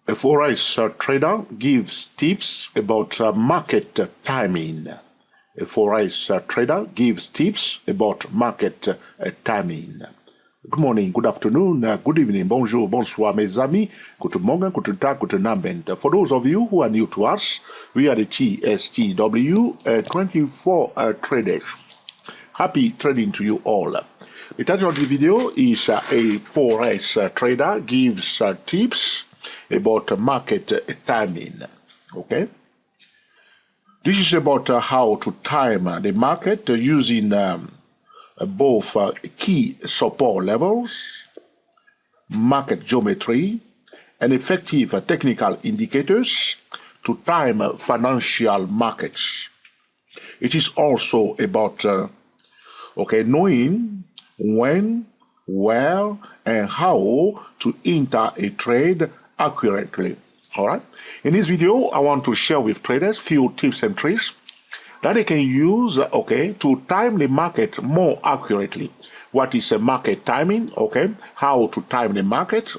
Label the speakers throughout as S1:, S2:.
S1: A Forex trader gives tips about market timing. A Forex trader gives tips about market timing. Good morning, good afternoon, good evening, bonjour, bonsoir, mes amis. Guten Morgen, guten Tag, guten Abend. For those of you who are new to us, we are the TSTW 24 traders. Happy trading to you all. The title of the video is a Forex trader gives tips about market timing. Okay, this is about how to time the market using both key support levels, market geometry, and effective technical indicators to time financial markets. It is also about knowing when, where, and how to enter a trade accurately. All right. In this video, I want to share with traders few tips and tricks that they can use, to time the market more accurately. What is a market timing? How to time the market?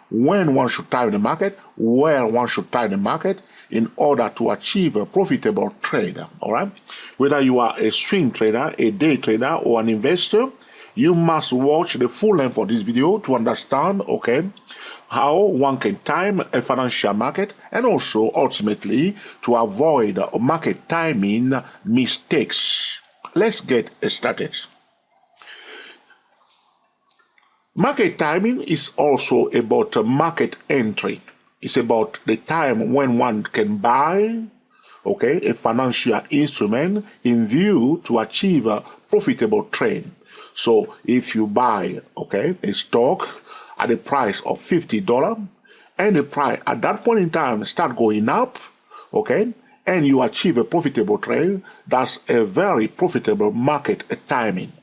S1: When one should time the market? Where one should time the market in order to achieve a profitable trade. All right. Whether you are a swing trader, a day trader, or an investor, you must watch the full length of this video to understand, how one can time a financial market and also ultimately to avoid market timing mistakes. Let's get started. Market timing is also about market entry. It's about the time when one can buy, a financial instrument in view to achieve a profitable trade. So if you buy, a stock at the price of $50, and the price at that point in time start going up, and you achieve a profitable trade, that's a very profitable market timing,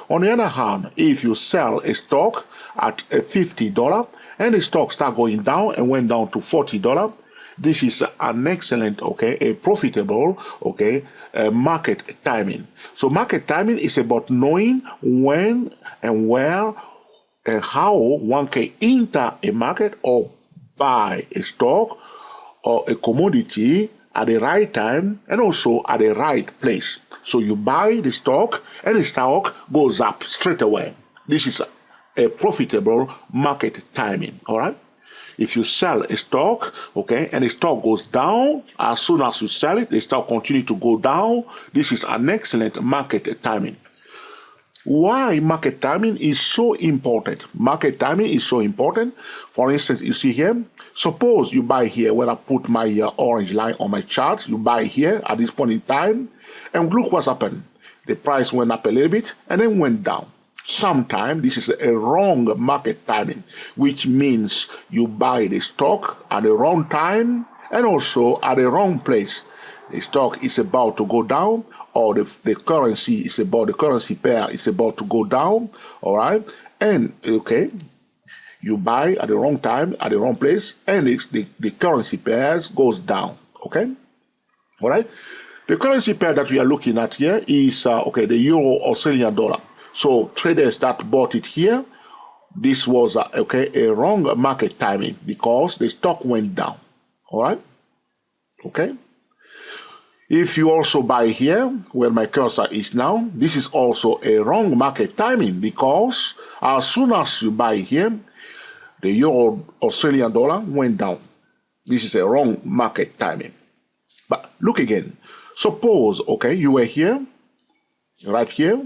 S1: On the other hand, if you sell a stock at $50 and the stock start going down and went down to $40, this is an excellent, a profitable, market timing. So market timing is about knowing when and where and how one can enter a market or buy a stock or a commodity at the right time and also at the right place. So you buy the stock and the stock goes up straight away. This is a profitable market timing, all right? If you sell a stock, and the stock goes down, as soon as you sell it, the stock continues to go down. This is an excellent market timing. Why market timing is so important? Market timing is so important. For instance, you see here, suppose you buy here where I put my orange line on my chart. You buy here at this point in time, and look what's happened. The price went up a little bit and then went down. Sometimes this is a wrong market timing, which means you buy the stock at the wrong time and also at the wrong place. The stock is about to go down, or the currency pair is about to go down, all right? And, you buy at the wrong time, at the wrong place, and the currency pairs goes down, all right? The currency pair that we are looking at here is, the Euro Australian dollar. So traders that bought it here, this was, a wrong market timing because the stock went down, all right? If you also buy here, where my cursor is now, this is also a wrong market timing because as soon as you buy here, the Euro Australian dollar went down. This is a wrong market timing. But look again. Suppose, you were here, right here,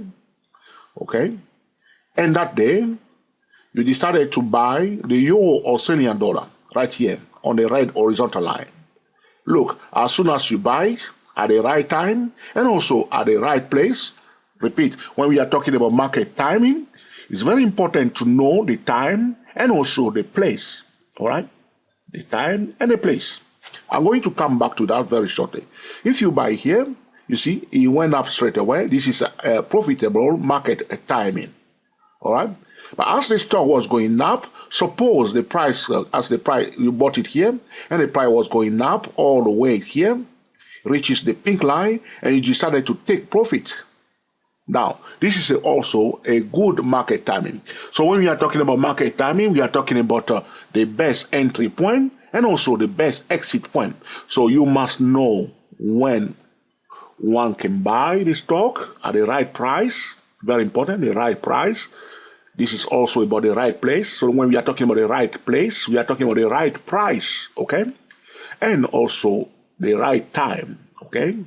S1: and that day, you decided to buy the Euro Australian dollar right here on the red horizontal line. Look, as soon as you buy it, at the right time and also at the right place. Repeat, when we are talking about market timing, it's very important to know the time and also the place, all right? The time and the place. I'm going to come back to that very shortly. If you buy here, you see, it went up straight away. This is a profitable market timing, all right? But as the stock was going up, suppose the price, you bought it here, and the price was going up all the way here, reaches the pink line, and you decided to take profit. Now, this is also a good market timing. So when we are talking about market timing, we are talking about the best entry point and also the best exit point. So you must know when one can buy the stock at the right price. Very important, the right price. This is also about the right place. So when we are talking about the right place, we are talking about the right price, okay? And also the right time, okay?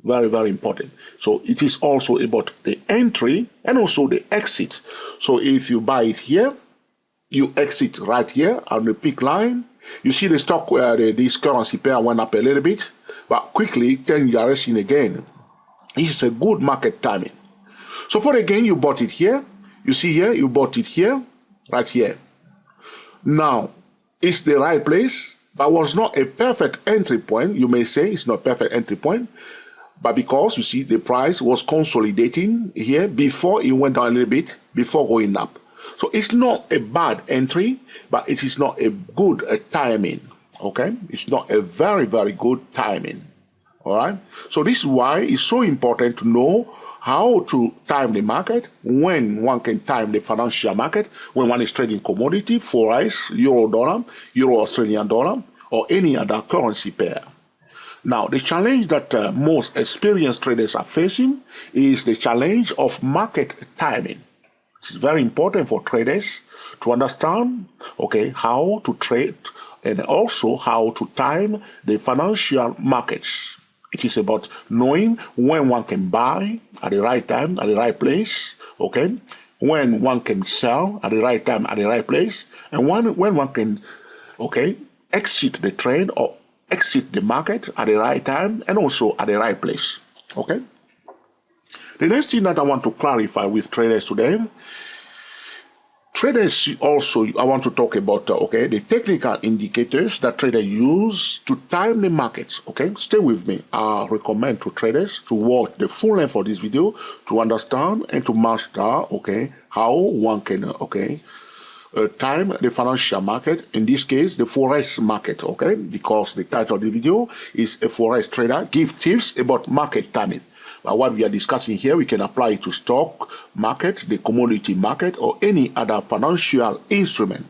S1: Very, very important. So it is also about the entry and also the exit. So if you buy it here, you exit right here on the peak line. You see the stock where this currency pair went up a little bit, but quickly turn direction again. This is a good market timing. Suppose again you bought it here. You see here, you bought it here, right here. Now, it's the right place, but was not a perfect entry point. You may say it's not a perfect entry point, but because you see the price was consolidating here before it went down a little bit, before going up. So it's not a bad entry, but it is not a good timing, okay? It's not a very, very good timing, all right? So this is why it's so important to know how to time the market, when one can time the financial market, when one is trading commodity, Forex, euro-dollar, euro-Australian dollar, or any other currency pair. Now, the challenge that most experienced traders are facing is the challenge of market timing. It's very important for traders to understand, okay, how to trade and also how to time the financial markets. It is about knowing when one can buy at the right time, at the right place, okay? When one can sell at the right time, at the right place, and when one can, okay, exit the trade or exit the market at the right time and also at the right place, okay? The next thing that I want to clarify with traders today, traders also, I want to talk about, okay, the technical indicators that traders use to time the markets, okay? Stay with me. I recommend to traders to watch the full length of this video to understand and to master, okay, how one can, okay, time the financial market, in this case, the Forex market, okay? Because the title of the video is a Forex trader give tips about market timing. But what we are discussing here, we can apply it to stock market, the commodity market, or any other financial instrument.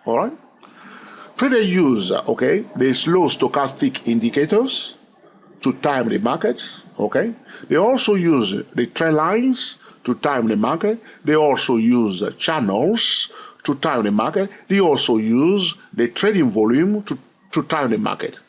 S1: All right? Traders use, okay, the slow stochastic indicators to time the markets, okay? They also use the trend lines to time the market. They also use channels to time the market. They also use the trading volume to time the market.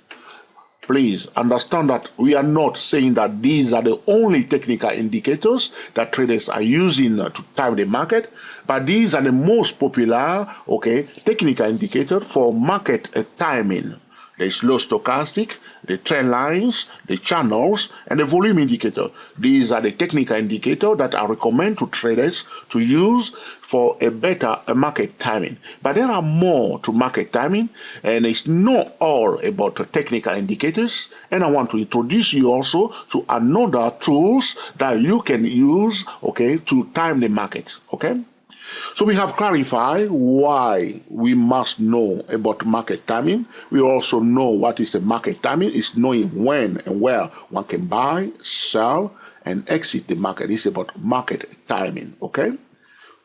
S1: Please understand that we are not saying that these are the only technical indicators that traders are using to time the market, but these are the most popular, okay, technical indicators for market timing. The slow stochastic, the trend lines, the channels, and the volume indicator. These are the technical indicators that I recommend to traders to use for a better market timing. But there are more to market timing, and it's not all about technical indicators. And I want to introduce you also to another tools that you can use, okay, to time the market, okay? So we have clarified why we must know about market timing. We also know what is a market timing. It's knowing when and where one can buy, sell, and exit the market. It's about market timing, okay?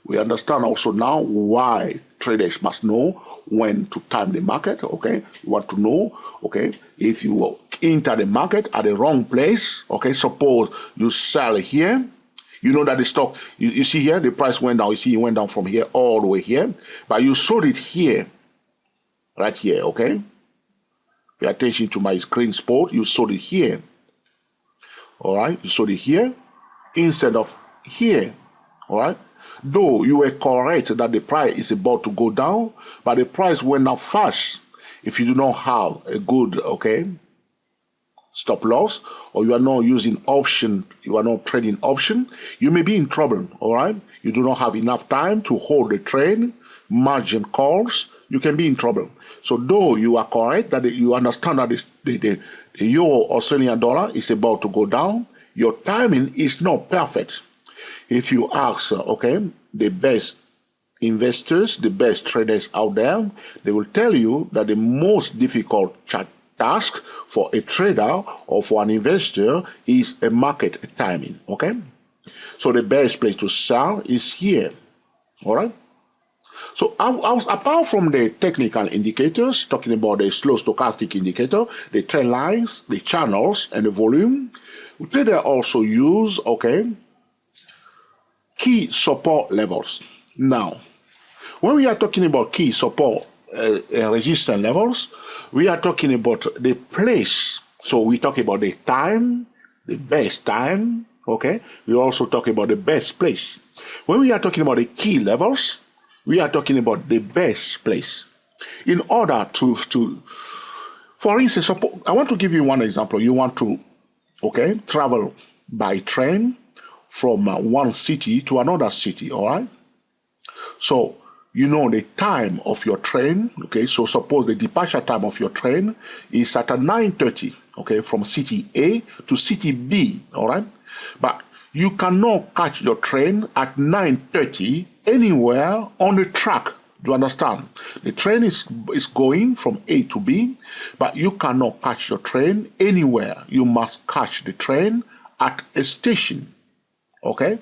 S1: We understand also now why traders must know when to time the market, okay? You want to know, okay, if you enter the market at the wrong place, okay, suppose you sell here, you know that the stock, you see here, the price went down. You see it went down from here all the way here. But you sold it here, right here, okay? Pay attention to my screen spot. You sold it here. All right? You sold it here instead of here. All right? Though you were correct that the price is about to go down, but the price went up fast. If you do not have a good, okay, stop loss, or you are not using option, you are not trading option, you may be in trouble, all right? You do not have enough time to hold the trade, margin calls, you can be in trouble. So though you are correct that you understand that the euro Australian dollar is about to go down, your timing is not perfect. If you ask, okay, the best investors, the best traders out there, they will tell you that the most difficult task for a trader or for an investor is a market timing, okay? So the best place to sell is here, all right? So apart from the technical indicators, talking about the slow stochastic indicator, the trend lines, the channels, and the volume, traders also use, okay, key support levels. Now, when we are talking about key support resistance levels, we are talking about the place. So we talk about the time, the best time, okay? We also talk about the best place. When we are talking about the key levels, we are talking about the best place. In order to for instance, I want to give you one example. You want to, okay, travel by train from one city to another city, all right? So, you know the time of your train, okay? So suppose the departure time of your train is at 9:30, okay, from city A to city B, all right? But you cannot catch your train at 9:30 anywhere on the track. Do you understand? The train is going from A to B, but you cannot catch your train anywhere. You must catch the train at a station, okay?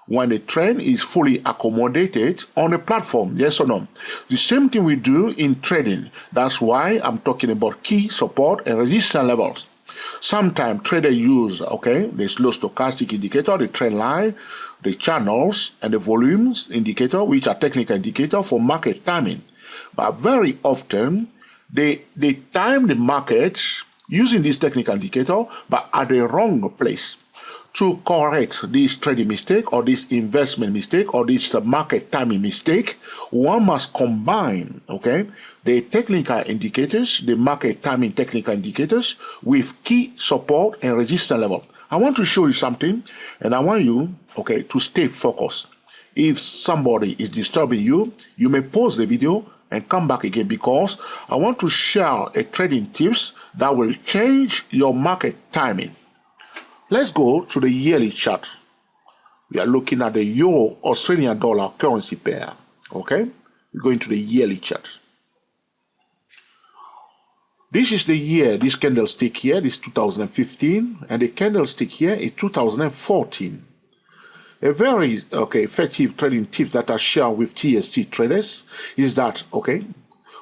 S1: When the train is fully accommodated on a platform, yes or no? The same thing we do in trading. That's why I'm talking about key support and resistance levels. Sometimes traders use, okay, the slow stochastic indicator, the trend line, the channels, and the volumes indicator, which are technical indicators for market timing. But very often, they time the markets using this technical indicator, but at the wrong place. To correct this trading mistake or this investment mistake or this market timing mistake, one must combine, okay, the technical indicators, the market timing technical indicators with key support and resistance level. I want to show you something, and I want you, okay, to stay focused. If somebody is disturbing you, you may pause the video and come back again, because I want to share a trading tips that will change your market timing. Let's go to the yearly chart. We are looking at the Euro Australian dollar currency pair. Okay? We're going to the yearly chart. This is the year, this candlestick here, this 2015, and the candlestick here is 2014. A very effective trading tip that I share with TST traders is that, okay,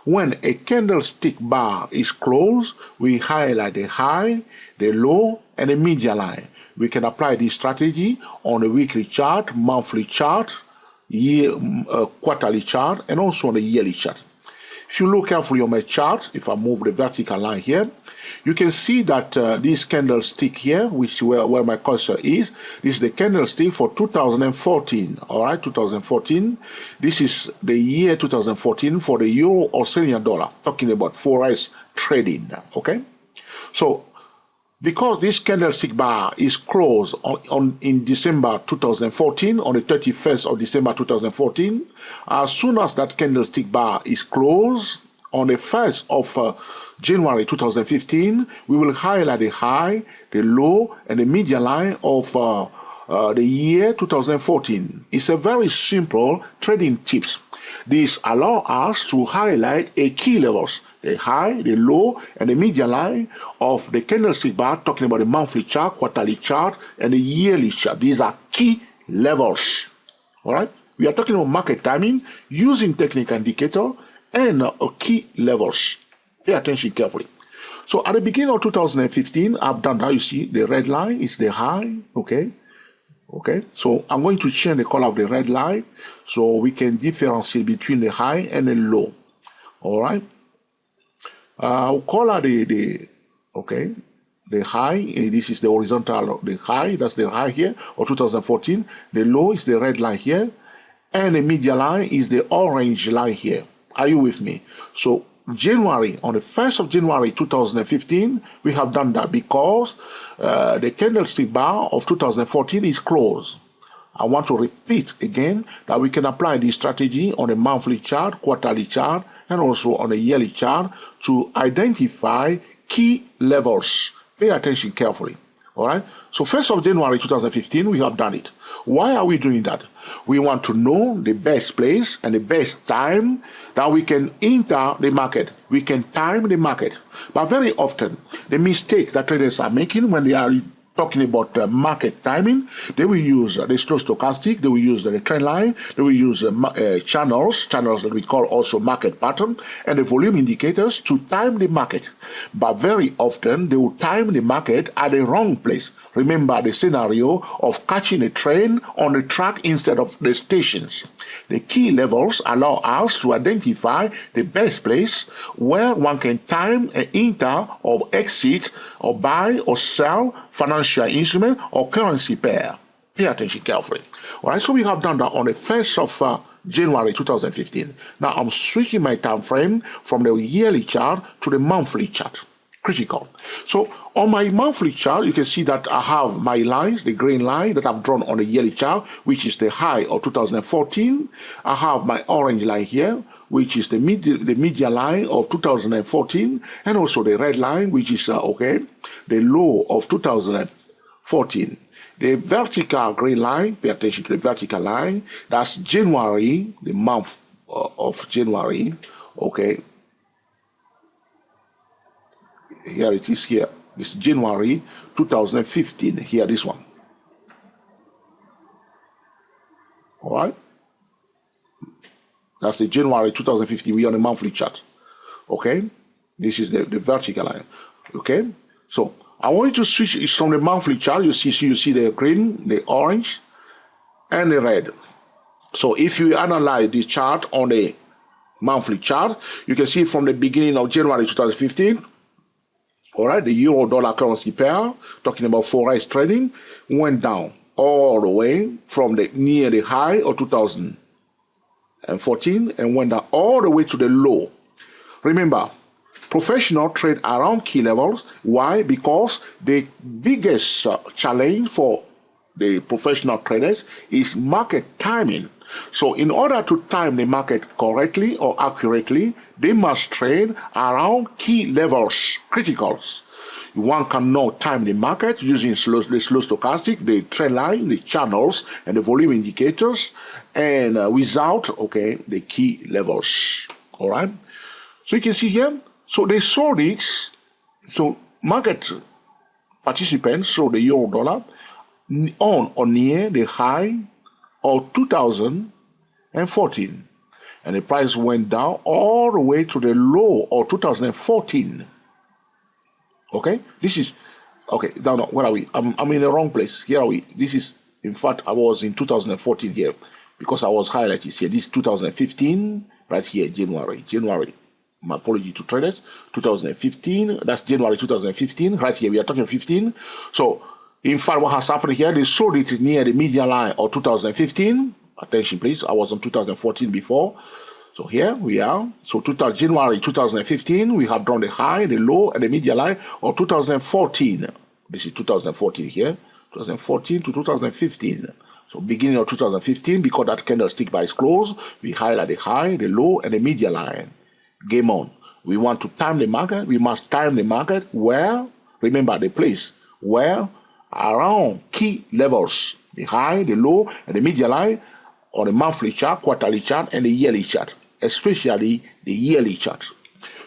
S1: when a candlestick bar is closed, we highlight the high, the low, and the median line. We can apply this strategy on a weekly chart, monthly chart, quarterly chart, and also on a yearly chart. If you look carefully on my chart, if I move the vertical line here, you can see that this candlestick here, where my cursor is, this is the candlestick for 2014. All right, 2014. This is the year 2014 for the Euro Australian dollar, talking about Forex trading. Okay, so because this candlestick bar is closed in December 2014, on the 31st of December 2014, as soon as that candlestick bar is closed on the 1st of January 2015, we will highlight the high, the low, and the median line of the year 2014. It's a very simple trading tips. This allows us to highlight a key levels, the high, the low, and the median line of the candlestick bar, talking about the monthly chart, quarterly chart, and the yearly chart. These are key levels. All right? We are talking about market timing using technical indicator and key levels. Pay attention carefully. So at the beginning of 2015, I've done that. You see the red line is the high, okay? Okay, so I'm going to change the color of the red line so we can differentiate between the high and the low. All right. I'll color the high. This is the horizontal, the high. That's the high here of 2014. The low is the red line here, and the median line is the orange line here. Are you with me? So January, on the 1st of January 2015, we have done that because the candlestick bar of 2014 is closed. I want to repeat again that we can apply this strategy on a monthly chart, quarterly chart, and also on a yearly chart to identify key levels. Pay attention carefully. All right. So 1st of January 2015, we have done it. Why are we doing that? We want to know the best place and the best time that we can enter the market. We can time the market. But very often, the mistake that traders are making when they are talking about market timing, they will use the slow stochastic, they will use the trend line, they will use channels that we call also market pattern, and the volume indicators to time the market. But very often, they will time the market at the wrong place. Remember the scenario of catching a train on the track instead of the stations. The key levels allow us to identify the best place where one can time an enter or exit or buy or sell financial instrument or currency pair. Pay attention carefully. All right, so we have done that on the 1st of January 2015. Now I'm switching my time frame from the yearly chart to the monthly chart. Critical. So on my monthly chart, you can see that I have my lines, the green line that I've drawn on the yearly chart, which is the high of 2014. I have my orange line here, which is the median line of 2014, and also the red line, which is the low of 2014. The vertical green line, pay attention to the vertical line, that's January, the month of January, okay. Here it is here. This is January 2015. Here, this one. All right. That's the January 2015. We're on a monthly chart. Okay. This is the vertical line. Okay. So I want you to switch from the monthly chart. You see the green, the orange, and the red. So if you analyze this chart on the monthly chart, you can see from the beginning of January 2015. All right, the euro-dollar currency pair, talking about Forex trading, went down all the way from near the high of 2014 and went down all the way to the low. Remember, professional trade around key levels. Why? Because the biggest challenge for the professional traders is market timing. So in order to time the market correctly or accurately, they must trade around key levels, criticals. One cannot time the market using the slow stochastic, the trend line, the channels, and the volume indicators, and without, the key levels. All right? So you can see here, so they saw this, so market participants saw the euro dollar on or near the high of 2014, and the price went down all the way to the low of 2014. Okay, this is no, where are we? I'm in the wrong place. Here are we? This is, in fact, I was in 2014 here because I was highlighted here. This is 2015 right here, January. My apology to traders. 2015. That's January 2015 right here. We are talking 15. So in fact, what has happened here, they sold it near the median line of 2015. Attention, please. I was on 2014 before. So here we are. So January 2015, we have drawn the high, the low, and the median line of 2014. This is 2014 here. 2014 to 2015. So beginning of 2015, because that candlestick by its close, we highlight the high, the low, and the median line. Game on. We want to time the market. We must time the market where, remember the place, where around key levels, the high, the low, and the median line on the monthly chart, quarterly chart, and the yearly chart, especially the yearly chart.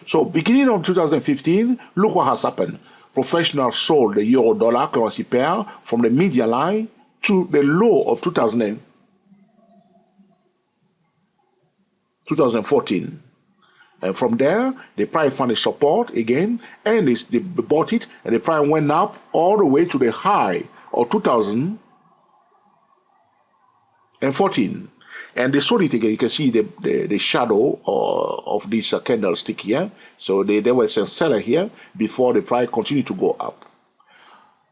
S1: So beginning of 2015, look what has happened. Professionals sold the euro-dollar currency pair from the median line to the low of 2014. And from there, the price found a support again, and they bought it, and the price went up all the way to the high of 2014. And they sold it again. You can see the shadow of this candlestick here. So there was a seller here before the price continued to go up.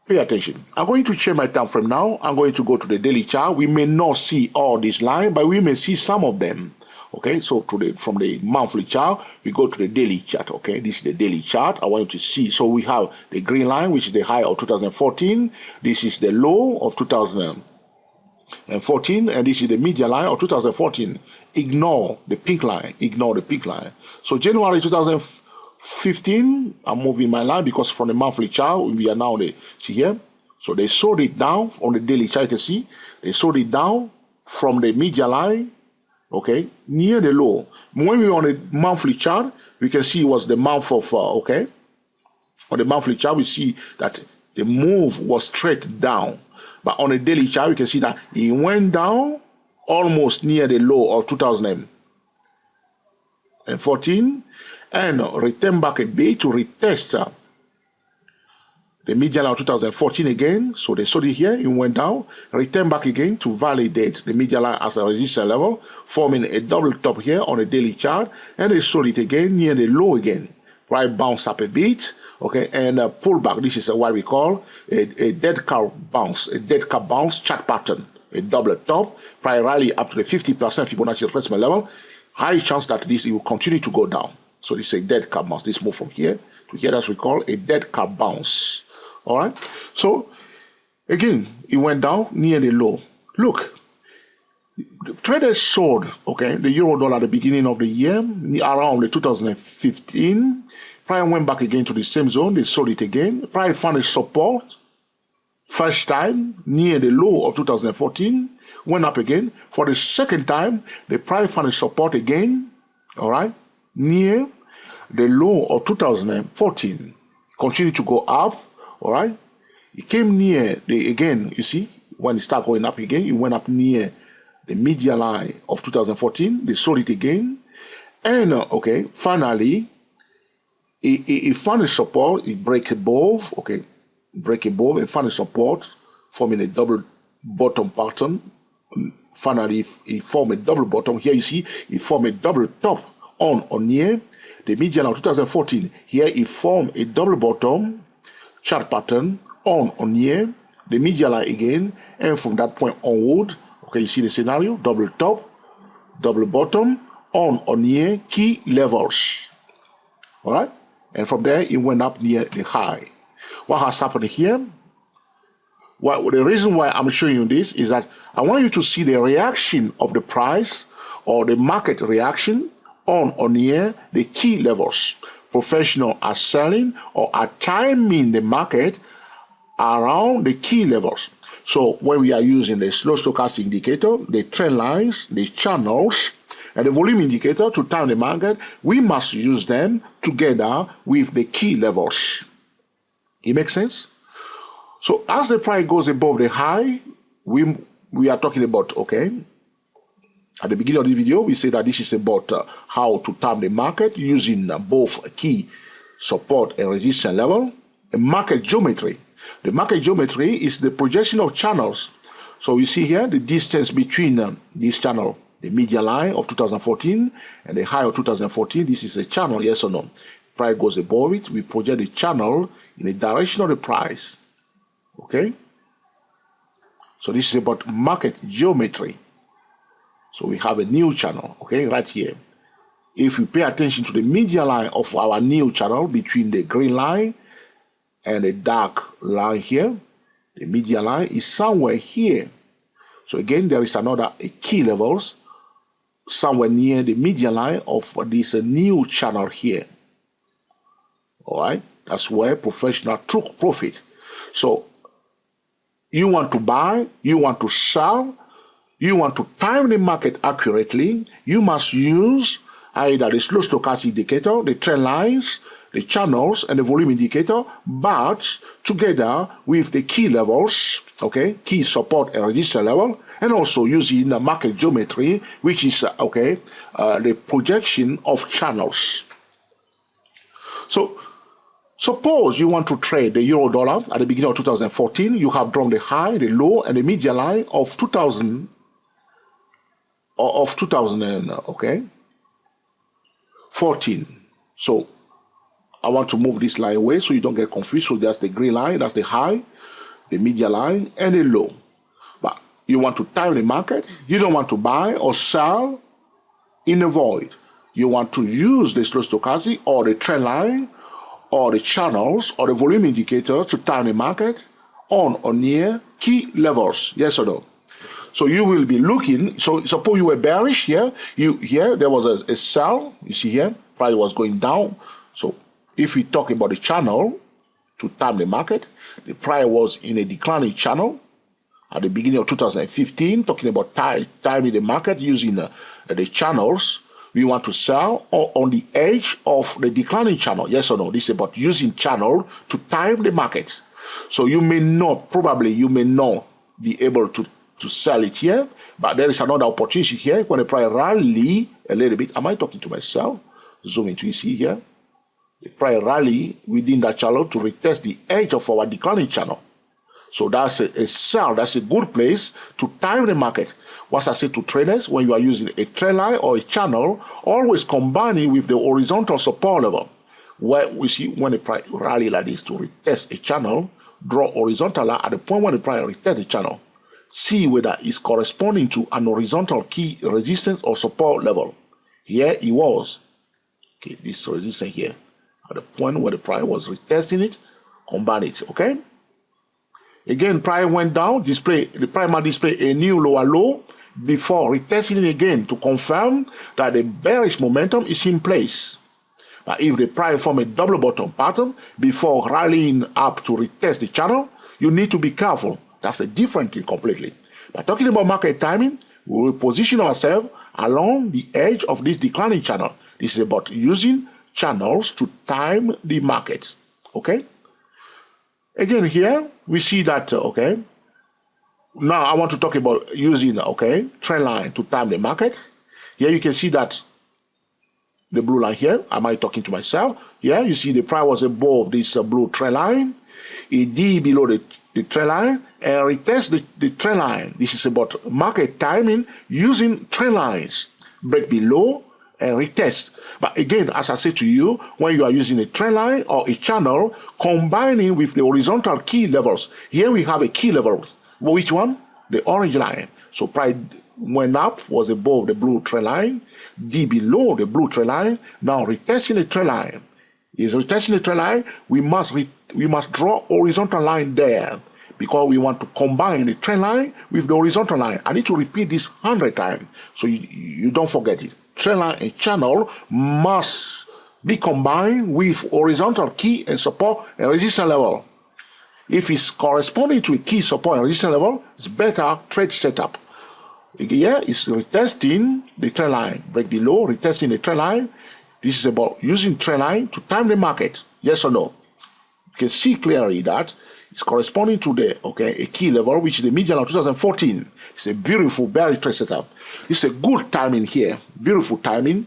S1: Pay attention. I'm going to change my time frame now. I'm going to go to the daily chart. We may not see all these lines, but we may see some of them. Okay, so from the monthly chart, we go to the daily chart. Okay, this is the daily chart. I want you to see. So we have the green line, which is the high of 2014. This is the low of 2014, and this is the median line of 2014. Ignore the pink line. So January 2015, I'm moving my line because from the monthly chart, we are now see here. So they sold it down on the daily chart. You can see they sold it down from the median line. Okay, near the low. When we're on the monthly chart, we can see it was the month of, on the monthly chart, we see that the move was straight down. But on a daily chart, you can see that it went down almost near the low of 2014 and returned back a bit to retest the median line of 2014 again. So they sold it here, it went down, returned back again to validate the median line as a resistance level, forming a double top here on a daily chart, and they sold it again near the low again. Price bounce up a bit, okay, and pull back. This is what we call a dead cat bounce, chart pattern, a double top. Price rally up to the 50% Fibonacci retracement level. High chance that this will continue to go down. So this is a dead cat bounce. This move from here to here, that's what we call a dead cat bounce. All right. So again, it went down near the low. Look, the traders sold, okay, the euro dollar at the beginning of the year, around the 2015. Price went back again to the same zone. They sold it again. Price found a support first time near the low of 2014. Went up again. For the second time, the price found a support again, all right, near the low of 2014. Continued to go up, all right. It came near the, again, you see, when it started going up again, it went up near the median line of 2014. They sold it again. And, okay, finally, it found a support, it break above, okay, break above, and found a support, forming a double bottom pattern. Finally, it formed a double bottom. Here you see, it formed a double top on here, the median of 2014. Here it formed a double bottom chart pattern on here, the median line again, and from that point onward, okay, you see the scenario, double top, double bottom, on here, key levels. All right, and from there it went up near the high. What has happened here? Well, the reason why I'm showing you this is that I want you to see the reaction of the price or the market reaction on here, the key levels. Professionals are selling or are timing the market around the key levels. So when we are using the slow stochastic indicator, the trend lines, the channels, and the volume indicator to time the market, we must use them together with the key levels. It makes sense? So as the price goes above the high, we are talking about, okay, at the beginning of the video, we say that this is about how to time the market using both key support and resistance level, and market geometry. The market geometry is the projection of channels. So you see here the distance between this channel, the median line of 2014 and the high of 2014. This is a channel, yes or no? Price goes above it, we project the channel in the direction of the price. Okay? So this is about market geometry. So we have a new channel, okay, right here. If we pay attention to the median line of our new channel between the green line and the dark line here, the median line is somewhere here. So again, there is another key levels somewhere near the median line of this new channel here. All right, that's where professional took profit. So you want to buy, you want to sell, you want to time the market accurately, you must use either the slow stochastic indicator, the trend lines, the channels, and the volume indicator, but together with the key levels, okay, key support and resistance level, and also using the market geometry, which is, okay, the projection of channels. So suppose you want to trade the euro dollar at the beginning of 2014, you have drawn the high, the low, and the median line of 2000, okay, 14. So I want to move this line away so you don't get confused. So that's the green line, that's the high, the median line, and the low. But you want to time the market. You don't want to buy or sell in a void. You want to use the slow stochastic or the trend line or the channels or the volume indicator to time the market on or near key levels. Yes or no? So you will be looking, so suppose you were bearish here, here there was a sell, you see here, price was going down. So if we talk about the channel to time the market, the price was in a declining channel at the beginning of 2015, talking about timing the market using the channels. We want to sell on the edge of the declining channel. Yes or no? This is about using channel to time the market. So you may not, probably you may not be able to sell it here, but there is another opportunity here when the price rally a little bit. Am I talking to myself? Zoom into see here. The price rally within that channel to retest the edge of our declining channel. So that's a sell. That's a good place to time the market. What I say to traders, when you are using a trend line or a channel, always combine it with the horizontal support level. Where we see when the price rally like this to retest a channel, draw horizontal line at the point when the price retest the channel. See whether it's corresponding to an horizontal key resistance or support level. Here it was. Okay, this resistance here. At the point where the price was retesting it, combine it, okay? Again, price went down, the price might display a new lower low before retesting it again to confirm that the bearish momentum is in place. But if the price form a double bottom pattern before rallying up to retest the channel, you need to be careful. That's a different thing completely. But talking about market timing, we will position ourselves along the edge of this declining channel. This is about using channels to time the market. Okay? Again, here we see that, okay, now I want to talk about using, okay, trend line to time the market. Here you can see that the blue line here, am I talking to myself? Here you see the price was above this blue trend line. It did below the trend line and retest the trend line. This is about market timing using trend lines. Break below and retest. But again, as I said to you, when you are using a trend line or a channel, combining with the horizontal key levels. Here we have a key level. Which one? The orange line. So price went up, was above the blue trend line, D below the blue trend line. Now retesting the trend line. Is retesting the trend line, we must draw horizontal line there because we want to combine the trend line with the horizontal line. I need to repeat this 100 times so you don't forget it. Trend line and channel must be combined with horizontal key and support and resistance level. If it's corresponding to a key support and resistance level, it's better trade setup. Here it's retesting the trend line, break below, retesting the trend line. This is about using trend line to time the market. Yes or no? You can see clearly that it's corresponding to a key level, which is the median of 2014. It's a beautiful bearish trade setup. It's a good timing here, beautiful timing.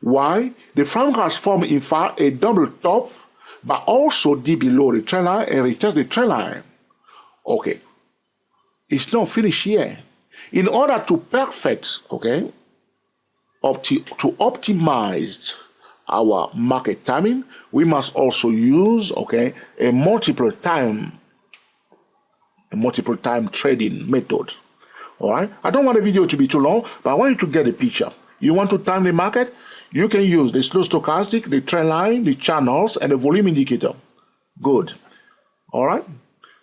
S1: Why? The front has formed in fact a double top, but also deep below the trend line and retest the trend line. Okay, it's not finished here. In order to perfect, okay, to optimize our market timing, we must also use, okay, a multiple time trading method. All right. I don't want the video to be too long, but I want you to get a picture. You want to time the market? You can use the slow stochastic, the trend line, the channels, and the volume indicator. Good. All right.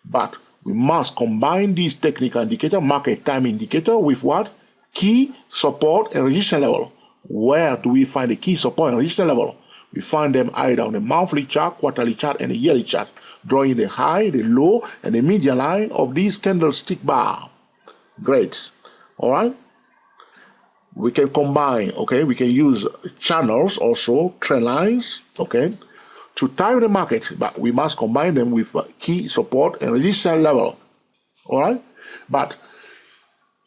S1: But we must combine these technical indicator, market time indicator, with what? Key support and resistance level. Where do we find the key support and resistance level? We find them either on the monthly chart, quarterly chart, and the yearly chart, drawing the high, the low, and the median line of this candlestick bar. Great. All right. We can combine, okay, we can use channels also, trend lines, okay, to time the market, but we must combine them with key support and resistance level. All right. But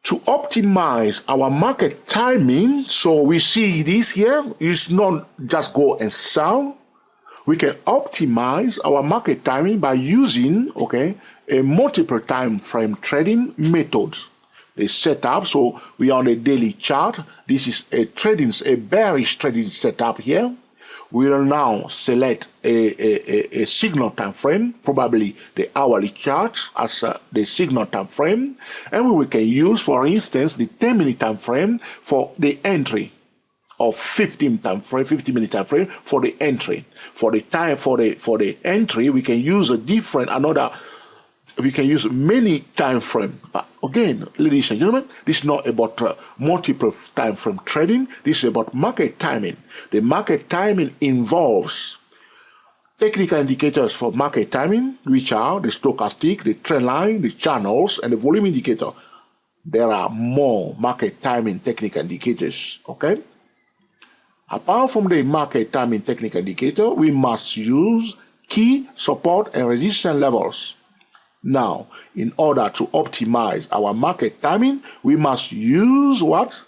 S1: to optimize our market timing, so we see this here, it's not just go and sell. We can optimize our market timing by using, okay, a multiple time frame trading method. They set up, so we are on a daily chart. This is a bearish trading setup here. We will now select a signal time frame, probably the hourly chart as the signal time frame, and we can use, for instance, the 10-minute time frame for the entry, or 15-minute time frame for the entry. For the entry, we can use we can use many time frame. But again, ladies and gentlemen, this is not about multiple time frame trading. This is about market timing. The market timing involves technical indicators for market timing, which are the stochastic, the trend line, the channels, and the volume indicator. There are more market timing technical indicators, okay? Apart from the market timing technical indicator, we must use key support and resistance levels. Now, in order to optimize our market timing, we must use what?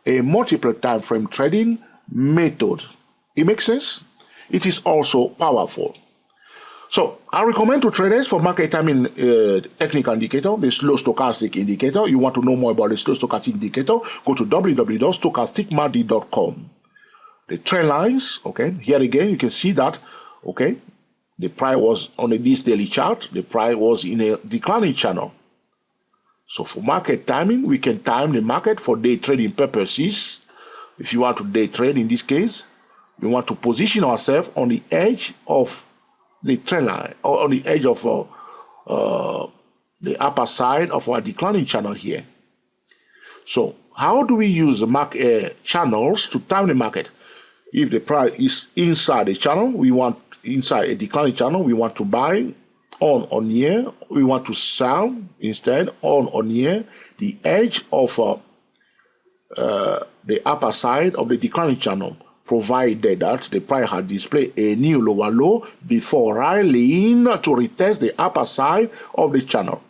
S1: A multiple time frame trading method. It makes sense? It is also powerful. So I recommend to traders for market timing technical indicator, the slow stochastic indicator. You want to know more about the slow stochastic indicator, go to www.stochasticmarket.com. The trend lines, okay, here again, you can see that, okay, the price was on this daily chart, the price was in a declining channel. So for market timing, we can time the market for day trading purposes. If you want to day trade in this case, we want to position ourselves on the edge of the trend line, or on the edge of the upper side of our declining channel here. So how do we use the market channels to time the market? If the price is inside the channel, we want inside a declining channel, we want to buy on or near, we want to sell instead on or near the edge of the upper side of the declining channel, provided that the price had displayed a new lower low before rallying to retest the upper side of the channel.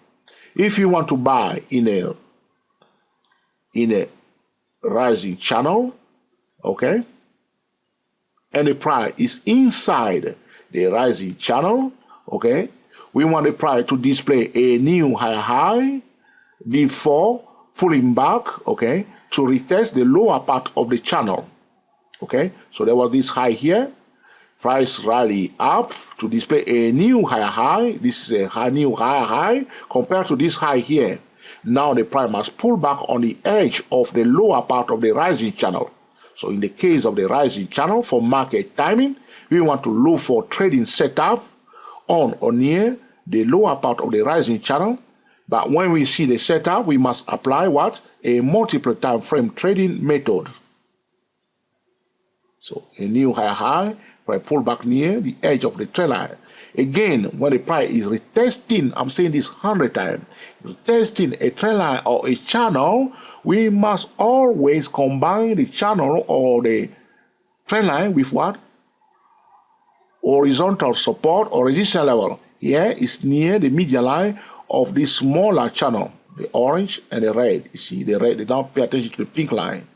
S1: If you want to buy in a rising channel, okay, and the price is inside the rising channel, okay, we want the price to display a new higher high before pulling back, okay, to retest the lower part of the channel. Okay, so there was this high here, price rally up to display a new higher high. This is a new higher high compared to this high here. Now the price must pull back on the edge of the lower part of the rising channel. So in the case of the rising channel, for market timing, we want to look for trading setup on or near the lower part of the rising channel. But when we see the setup, we must apply what? A multiple time frame trading method. So a new higher high, price pull back near the edge of the trend line. Again, when the price is retesting, I'm saying this 100 times, retesting a trend line or a channel, we must always combine the channel or the trend line with what? Horizontal support or resistance level. Here is near the median line of the smaller channel, the orange and the red. You see the red, they don't pay attention to the pink line.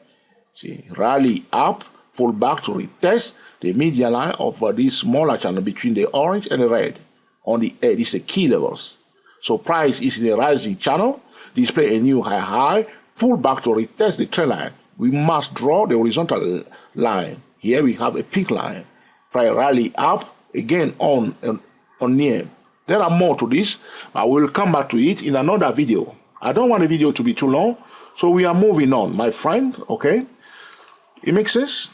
S1: See, rally up, pull back to retest the median line of this smaller channel between the orange and the red on the edge. This is the key levels. So price is in a rising channel, display a new high high, pull back to retest the trend line. We must draw the horizontal line. Here we have a pink line. Price rally up again on near. There are more to this, but we'll come back to it in another video. I don't want the video to be too long, so we are moving on, my friend. Okay, it makes sense.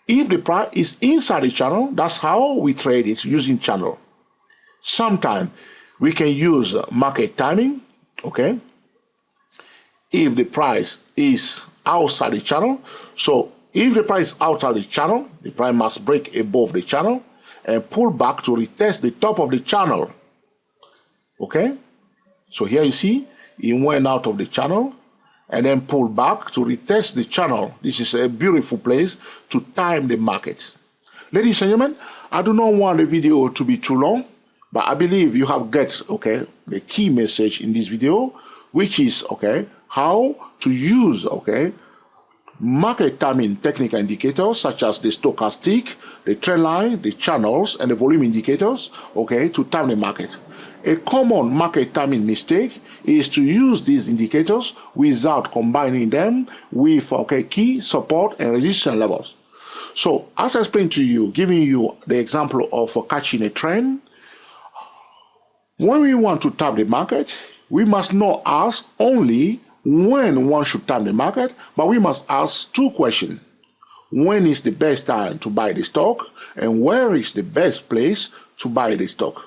S1: If the price is inside the channel, that's how we trade it using channel. Sometimes we can use market timing, okay? If the price is outside the channel, so if the price is outside the channel, the price must break above the channel and pull back to retest the top of the channel, okay? So here you see, it went out of the channel and then pull back to retest the channel. This is a beautiful place to time the market. Ladies and gentlemen, I do not want the video to be too long, but I believe you have got, okay, the key message in this video, which is, okay, how to use, okay, market timing technical indicators such as the stochastic, the trend line, the channels, and the volume indicators, okay, to time the market. A common market timing mistake is to use these indicators without combining them with, okay, key support and resistance levels. So as I explained to you, giving you the example of catching a trend, when we want to time the market, we must not ask only when one should time the market, but we must ask two questions. When is the best time to buy the stock, and where is the best place to buy the stock?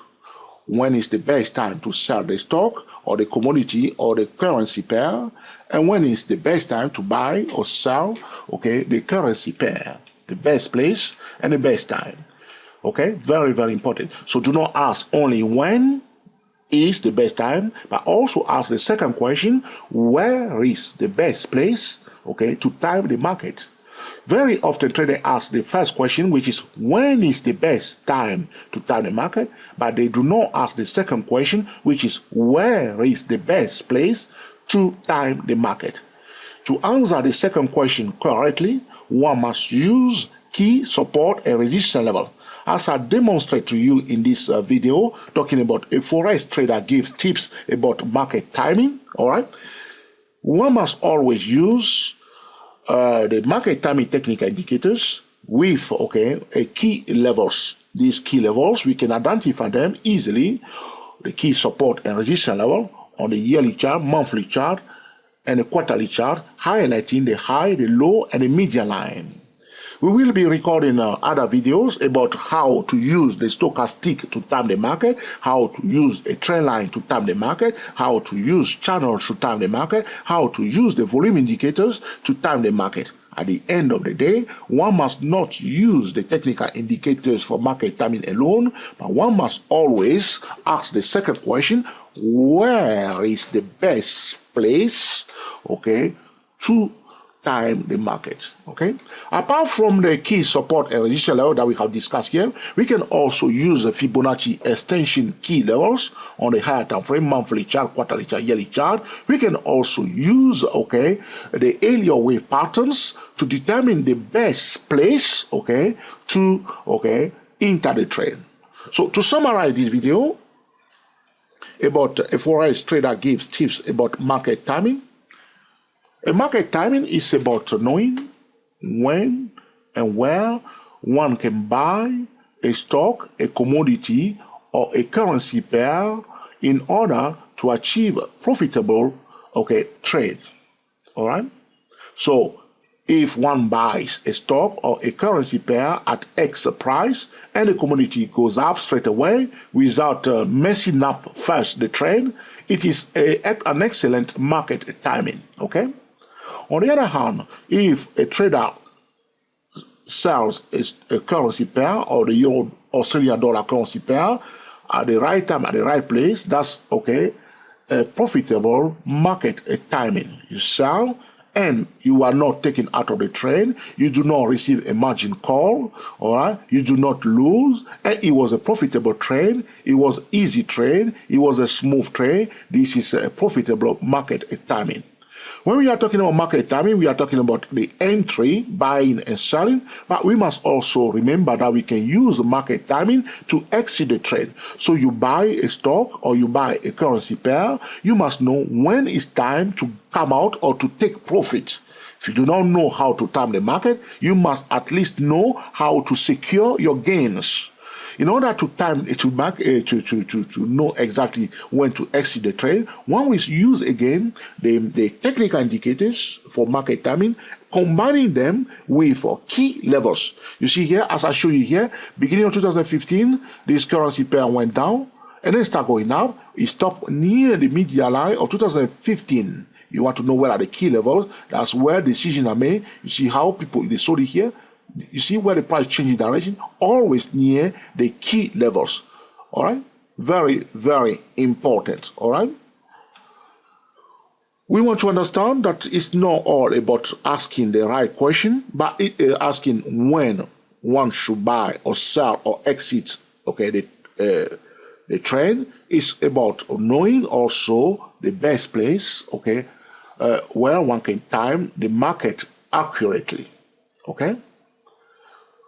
S1: When is the best time to sell the stock or the commodity or the currency pair, and when is the best time to buy or sell, okay, the currency pair, the best place and the best time. Okay, very, very important. So do not ask only when is the best time, but also ask the second question, where is the best place, okay, to time the market? Very often traders ask the first question, which is when is the best time to time the market, but they do not ask the second question, which is where is the best place to time the market. To answer the second question correctly, one must use key support and resistance level. As I demonstrate to you in this video, talking about a Forex trader gives tips about market timing, all right? One must always use the market timing technical indicators with, a key levels. These key levels, we can identify them easily, the key support and resistance level on the yearly chart, monthly chart, and the quarterly chart, highlighting the high, the low, and the median line. We will be recording other videos about how to use the stochastic to time the market, how to use a trend line to time the market, how to use channels to time the market, how to use the volume indicators to time the market. At the end of the day, one must not use the technical indicators for market timing alone, but one must always ask the second question, where is the best place, to time the market, Apart from the key support and resistance level that we have discussed here, we can also use the Fibonacci extension key levels on the higher time frame, monthly chart, quarterly chart, yearly chart. We can also use, the Elliott wave patterns to determine the best place, to, enter the trade. So to summarize this video about a Forex trader gives tips about market timing. A market timing is about knowing when and where one can buy a stock, a commodity, or a currency pair in order to achieve a profitable, trade. All right? So, if one buys a stock or a currency pair at X price and the commodity goes up straight away without messing up first the trade, it is an excellent market timing, On the other hand, if a trader sells a currency pair or the Euro Australian dollar currency pair at the right time, at the right place, that's a profitable market timing. You sell and you are not taken out of the trade, you do not receive a margin call, all right? You do not lose, and it was a profitable trade, it was easy trade, it was a smooth trade. This is a profitable market timing. When we are talking about market timing, we are talking about the entry, buying and selling, but we must also remember that we can use market timing to exit the trade. So you buy a stock or you buy a currency pair, you must know when it's time to come out or to take profit. If you do not know how to time the market, you must at least know how to secure your gains. In order to time to know exactly when to exit the trade, one will use again the technical indicators for market timing, combining them with key levels. You see here, as I show you here, beginning of 2015, this currency pair went down and then start going up. It stopped near the median line of 2015. You want to know where are the key levels. That's where decisions are made. You see how they sold it here. You see where the price changes direction, always near the key levels. All right? Very, very important. All right? We want to understand that it's not all about asking the right question, but asking when one should buy or sell or exit, the trade. Is about knowing also the best place, where one can time the market accurately.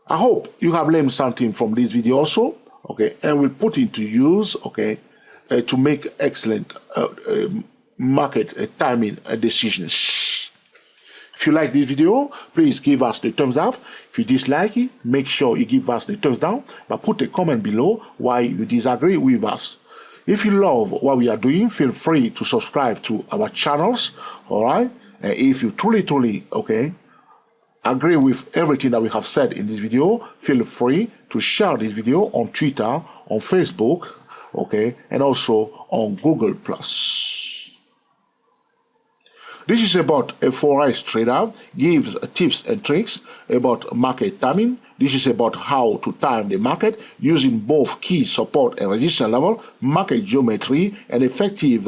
S1: I hope you have learned something from this video also, and will put into use, to make excellent market timing decisions. If you like this video, please give us the thumbs up. If you dislike it, make sure you give us the thumbs down, but put a comment below why you disagree with us. If you love what we are doing, feel free to subscribe to our channels, all right? And if you truly, agree with everything that we have said in this video, feel free to share this video on Twitter, on Facebook, and also on Google+. This is about a Forex trader gives tips and tricks about market timing This is about how to time the market using both key support and resistance level, market geometry, and effective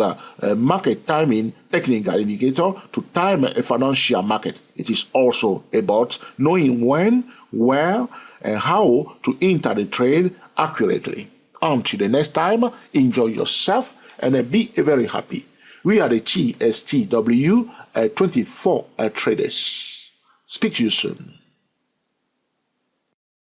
S1: market timing technical indicator to time a financial market. It is also about knowing when, where, and how to enter the trade accurately. Until the next time, enjoy yourself and be very happy. We are the TSTW 24 traders. Speak to you soon.